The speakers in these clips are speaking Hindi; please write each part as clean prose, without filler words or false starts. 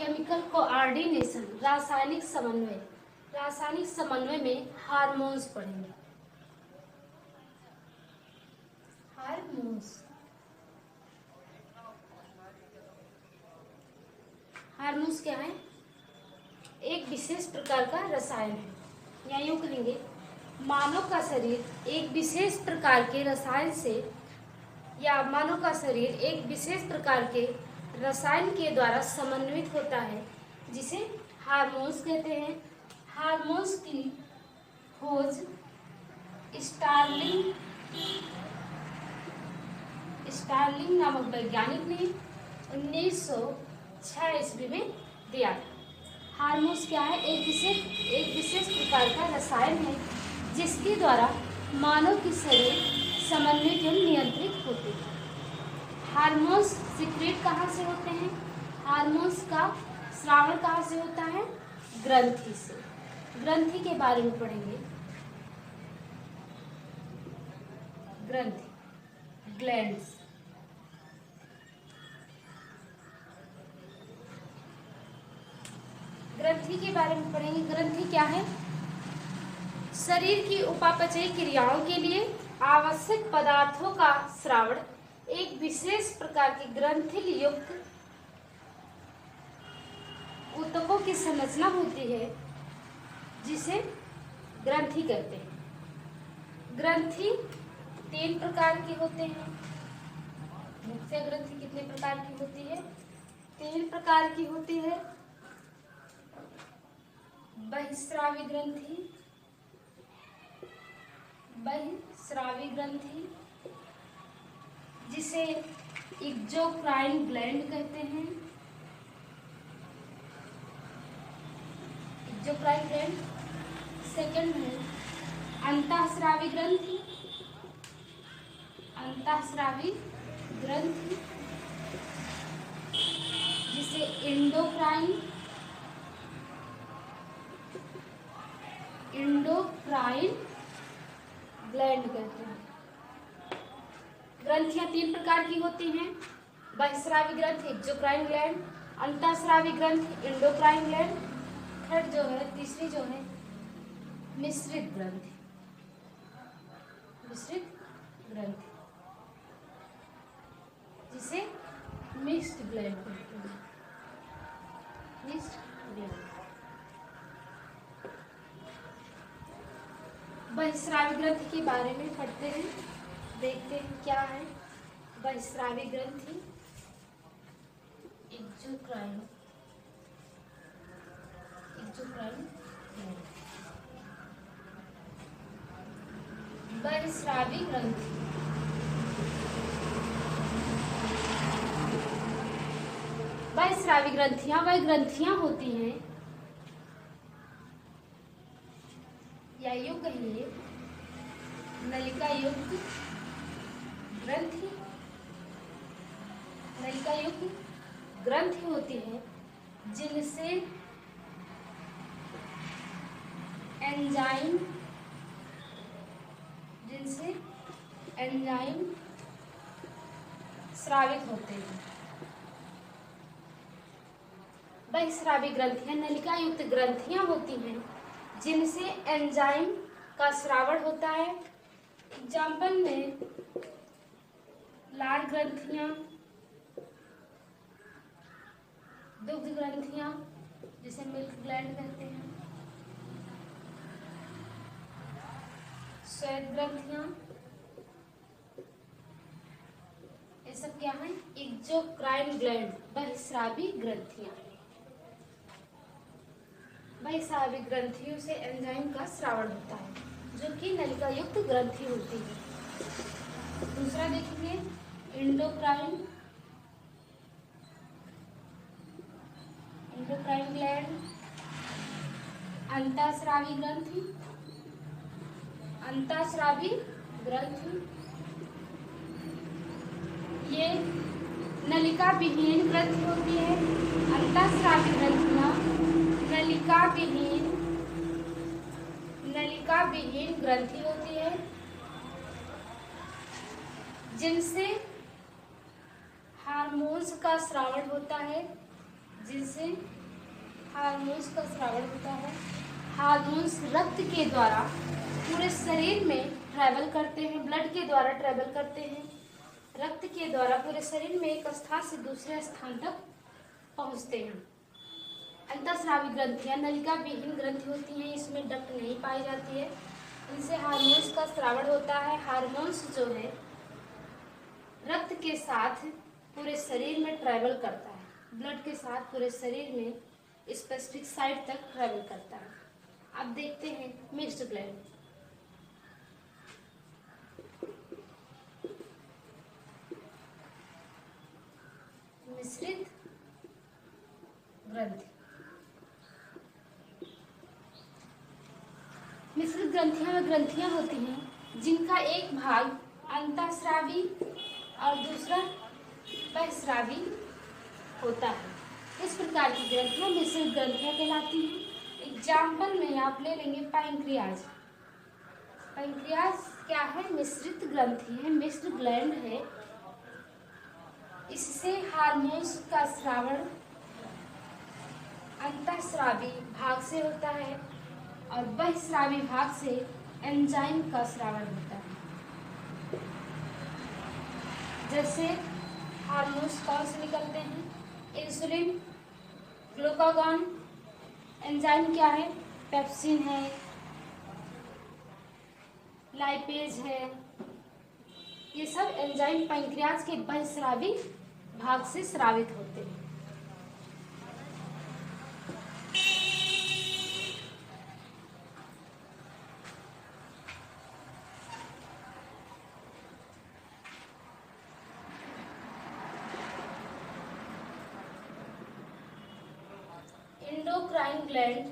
केमिकल कोऑर्डिनेशन, रासायनिक समन्वय। रासायनिक समन्वय में हार्मोन्स पढ़ेंगे। हार्मोन्स, हार्मोन्स क्या है? एक विशेष प्रकार का रसायन है, या यूं कहेंगे मानव का शरीर एक विशेष प्रकार के रसायन से, या मानव का शरीर एक विशेष प्रकार के रसायन के द्वारा समन्वित होता है, जिसे हार्मोन्स कहते हैं। हार्मोन्स की खोज स्टार्लिंग नामक वैज्ञानिक ने 1906 ईस्वी में दिया था। हार्मोन्स क्या है? एक विशेष प्रकार का रसायन है जिसके द्वारा मानव की शरीर समन्वित एवं नियंत्रित होते हैं। हार्मोन्स सीक्रेट कहाँ से होते हैं? हार्मोन्स का स्रावण कहाँ से होता है? ग्रंथि से। ग्रंथि के बारे में पढ़ेंगे। ग्रंथि, ग्लैंड्स। ग्रंथि के बारे में पढ़ेंगे। ग्रंथि क्या है? शरीर की उपापचयी क्रियाओं के लिए आवश्यक पदार्थों का स्रावण एक विशेष प्रकार की ग्रंथि युक्त ऊतकों की संरचना होती है, जिसे ग्रंथि कहते हैं। ग्रंथि 3 प्रकार की होते हैं। मुख्य ग्रंथि कितने प्रकार की होती है? 3 प्रकार की होती है। बहिस्रावी ग्रंथि, बहिस्रावी ग्रंथि जिसे एक्सोक्राइन ग्लैंड कहते हैं। Exocrine gland. सेकंड है अंतःस्रावी ग्रंथि, अंतःस्रावी ग्रंथि जिसे एंडोक्राइन ग्लैंड कहते हैं। ग्रंथियां 3 प्रकार की होती हैं। बहिस्रावी ग्रंथि एक्सोक्राइन ग्लैंड, अंतःस्रावी ग्रंथि एंडोक्राइन ग्लैंड, थर्ड जो है, तीसरी जो है मिश्रित ग्रंथि। मिश्रित ग्रंथि जिसे मिक्स्ड ग्लैंड कहते हैं। Mixed gland. बहिस्रावी ग्रंथि के बारे में पढ़ते हैं, देखते हैं क्या है बहिस्रावी ग्रंथि। एक्सोक्राइन बहिस्रावी ग्रंथि। बहिस्रावी ग्रंथियां वह ग्रंथियां होती हैं, या यूं कहिए नलिका युक्त ग्रंथि। नलिका युक्त ग्रंथि होती है जिनसे एंजाइम स्रावित होते हैं। बहिस्रावी ग्रंथियां नलिका युक्त ग्रंथियां होती हैं जिनसे एंजाइम का स्रावण होता है। एग्जाम्पल में लार ग्रंथियां, दुग्ध ग्रंथियां जिसे मिल्क ग्लैंड कहते हैं, श्वेत ग्रंथियां, ये सब क्या है? एक्सोक्राइन ग्लैंड, बहिस्रावी ग्रंथियां। बहिस्रावी ग्रंथियों से एंजाइम का स्रावण होता है, जो कि नलिका युक्त ग्रंथि होती है। दूसरा देखेंगे एंडोक्राइन ग्लैंड, अंतःस्रावी ग्रंथि। अंतःस्रावी ग्रंथि ये नलिका विहीन ग्रंथि होती है। अंतःस्रावी ग्रंथियां नलिका विहीन ग्रंथि होती है जिनसे हार्मोन्स का स्रावण होता है, जिनसे हार्मोन्स का स्रावन होता है। हार्मोन्स रक्त के द्वारा पूरे शरीर में ट्रैवल करते हैं, ब्लड के द्वारा ट्रैवल करते हैं, रक्त के द्वारा पूरे शरीर में एक स्थान से दूसरे स्थान तक पहुंचते हैं। अंतःस्रावी ग्रंथियां नलिका विहीन ग्रंथि होती हैं, इसमें डक्ट नहीं पाई जाती है, इनसे हार्मोन्स का स्रावन होता है। हार्मोन्स जो है रक्त के साथ पूरे शरीर में ट्रैवल करता है, ब्लड के साथ पूरे शरीर में स्पेसिफिक साइट तक ट्रैवल करता है। अब देखते हैं मिक्स्ड ग्लैंड। मिश्रित ग्रंथि। मिश्रित ग्रंथियां व ग्रंथियां होती हैं जिनका एक भाग अंतःस्रावी और दूसरा बहिःस्रावी होता है। इस प्रकार की ग्रंथियां मिश्रित ग्रंथियां कहलाती हैं। एग्जाम्पल में आप ले लेंगे पैंक्रियाज। पैंक्रियाज क्या है? मिश्रित ग्रंथि है, मिक्स्ड ग्लैंड है। इससे हार्मोन्स का स्रावन अंतःस्रावी भाग से होता है और बहिःस्रावी भाग से एंजाइम का स्रावन होता है। जैसे हार्मोन्स कौन से निकलते हैं? Insulin, glucagon. एंजाइम क्या है? पेप्सिन है, लाइपेज है। ये सब एंजाइम पैंक्रियाज के बहिःस्रावी भाग से स्रावित होते हैं। एंडोक्राइन ग्लैंड,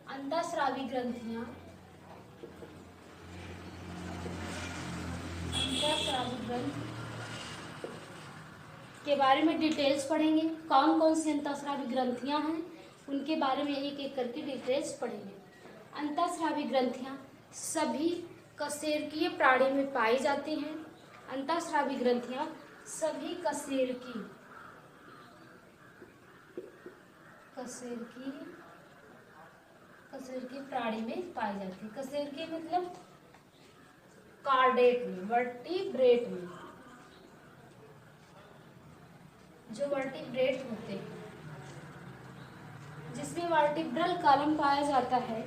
अंतःस्रावी ग्रंथियां, अंतःस्रावी ग्रंथि के बारे में डिटेल्स पढ़ेंगे। कौन कौन सी अंतःस्रावी ग्रंथियां हैं उनके बारे में एक एक करके डिटेल्स पढ़ेंगे। अंतःस्रावी ग्रंथियां सभी कशेरुकीय प्राणी में पाई जाती हैं। अंतःस्रावी ग्रंथियां सभी कशेरुकी प्राणी में पाई जाती है। कशेरुकी मतलब कार्डेट में, वर्टिब्रेट में, जो वर्टिब्रेट होते हैं, जिसमें वर्टिब्रल कॉलम पाया जाता है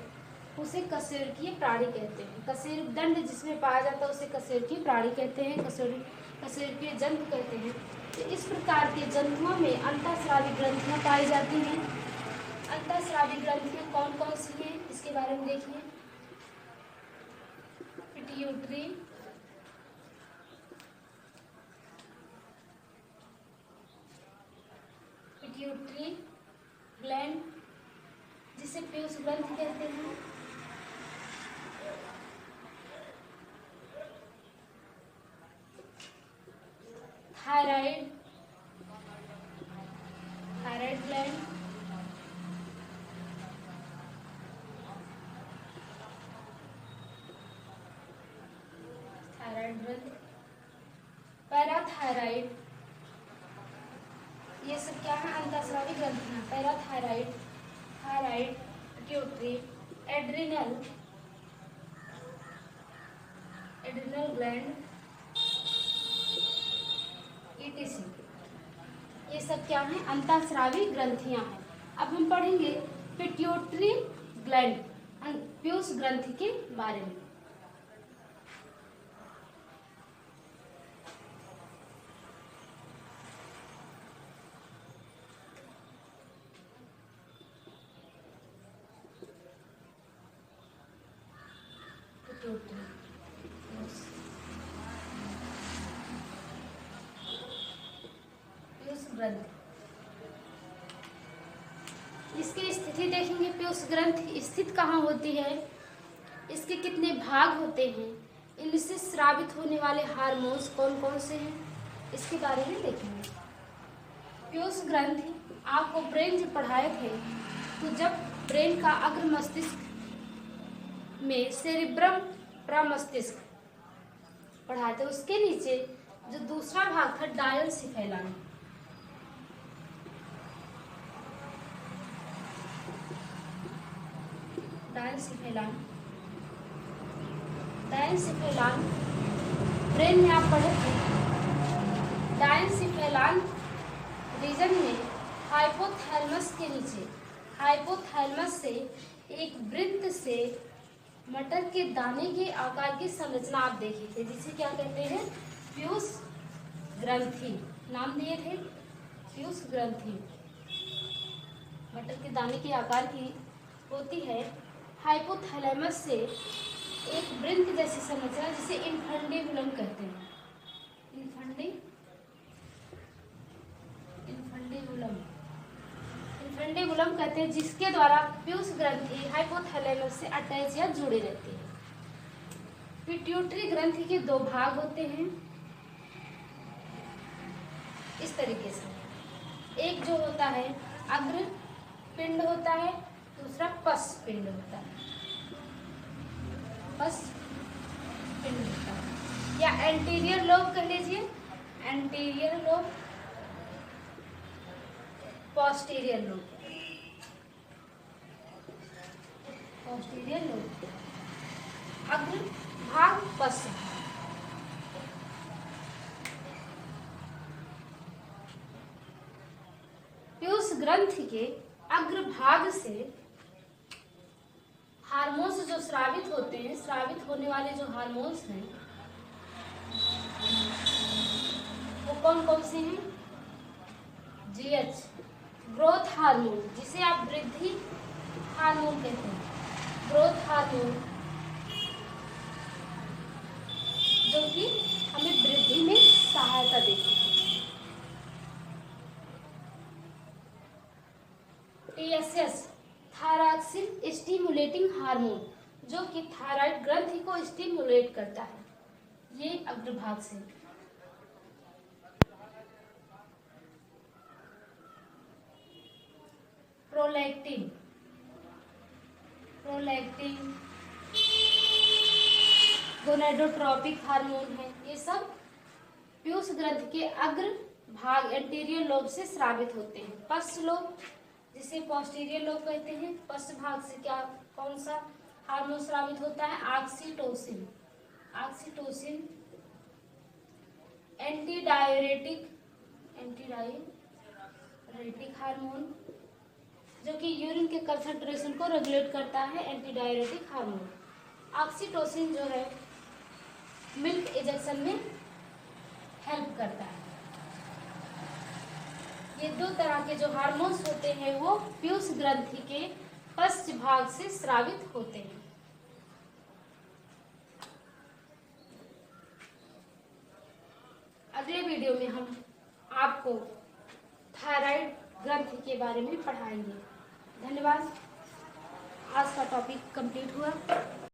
उसे कशेरुकीय प्राणी कहते हैं। कशेरुकदंड जिसमें पाया जाता है उसे कशेरुकीय प्राणी कहते हैं, कशेरुकीय जंतु कहते हैं। तो इस प्रकार के जंतुओं में अंतःस्रावी ग्रंथियां पाई जाती हैं। अंतःस्रावी ग्रंथियां कौन कौन सी हैं इसके बारे में देखिए। पिट्यूटरी, ग्लैंड जिसे पीयूष ग्रंथि कहते हैं, थायराइड ग्लैंड, थायराइड ग्रंथि, पैराथायराइड, ये सब क्या है? अंतःस्रावी ग्रंथियां। Parathyroid, thyroid, pituitary, adrenal gland, ETC, ये सब क्या है? अंतःस्रावी ग्रंथियां हैं। अब हम पढ़ेंगे पिट्यूटरी ग्लैंड, पीयूष ग्रंथि के बारे में। इसकी स्थिति देखेंगे। पीयूष ग्रंथि स्थित कहाँ होती है, इसके कितने भाग होते हैं, इनसे स्रावित होने वाले हार्मोन्स कौन कौन से हैं, इसके बारे में देखेंगे। पीयूष ग्रंथि आपको ब्रेन जब पढ़ाए थे तो जब ब्रेन का अग्र मस्तिष्क में सेरिब्रम प्रमस्तिष्क पढ़ाए थे, उसके नीचे जो दूसरा भाग था डायनसिफेलान, डायनसिफेलान। डायनसिफेलान ब्रेन में आप पढ़े थे। डायनसिफेलान रीजन में हाइपोथैलेमस के नीचे, हाइपोथैलेमस से एक वृत्त से मटर के दाने के आकार की संरचना आप देखे थे, जिसे क्या कहते हैं, पीयूष ग्रंथि। नाम दिए थे पीयूष ग्रंथि। मटर के दाने के आकार की होती है। हाइपोथैलेमस से एक वृत्त जैसी संरचना जिसे इन्फंडेबुलम कहते हैं। इन्फंडेबुलम कहते हैं, जिसके द्वारा पीयूष ग्रंथि हाइपोथैलेमस से अटैच या जुड़े रहती है। पिट्यूटरी ग्रंथि के दो भाग होते हैं इस तरीके से। एक जो होता है अग्र पिंड होता है, दूसरा पश्च पिंड होता है। पश्च पिंड होता है या एंटीरियर लोब कह लीजिए, anterior lobe, posterior lobe. Posterior lobe, अग्र भाग, पश्च भाग। पीयूष ग्रंथि के अग्रभाग से हार्मोन्स जो स्रावित होते हैं, स्रावित होने वाले जो हार्मोन्स हैं वो कौन कौन से हैं? जीएच, ग्रोथ हार्मोन, जिसे आप वृद्धि हार्मोन कहते हैं। ग्रोथ हार्मोन जो कि हमें वृद्धि में सहायता देती है। टीएसएस, थायरॉक्सिन स्टिमुलेटिंग हार्मोन, जो कि थायराइड ग्रंथि को स्टिमुलेट करता है। ये अग्रभाग से। प्रोलैक्टिन, प्रोलैक्टिन गोनेडोट्रोपिक हार्मोन है। ये सब पीयूष ग्रंथि के अग्र भाग एंटीरियर लोब से स्रावित होते हैं। पश्च लोब, जिसे पोस्टीरियर लोब कहते हैं, पश्च भाग से क्या कौन सा हार्मोन स्रावित होता है? ऑक्सीटोसिन। ऑक्सीटोसिन एंटीडायरेटिक, एंटीडायरेटिक हार्मोन, जो कि यूरिन के कंसंट्रेशन को रेगुलेट करता है, एंटीडायरेटिक हार्मोन। ऑक्सीटोसिन जो है मिल्क इजेक्शन में हेल्प करता है। ये दो तरह के जो हार्मोन्स होते हैं वो पीयूष ग्रंथि के पश्च भाग से स्रावित होते हैं। अगले वीडियो में हम आपको थायराइड ग्रंथि के बारे में पढ़ाएंगे। धन्यवाद। आज का टॉपिक कंप्लीट हुआ।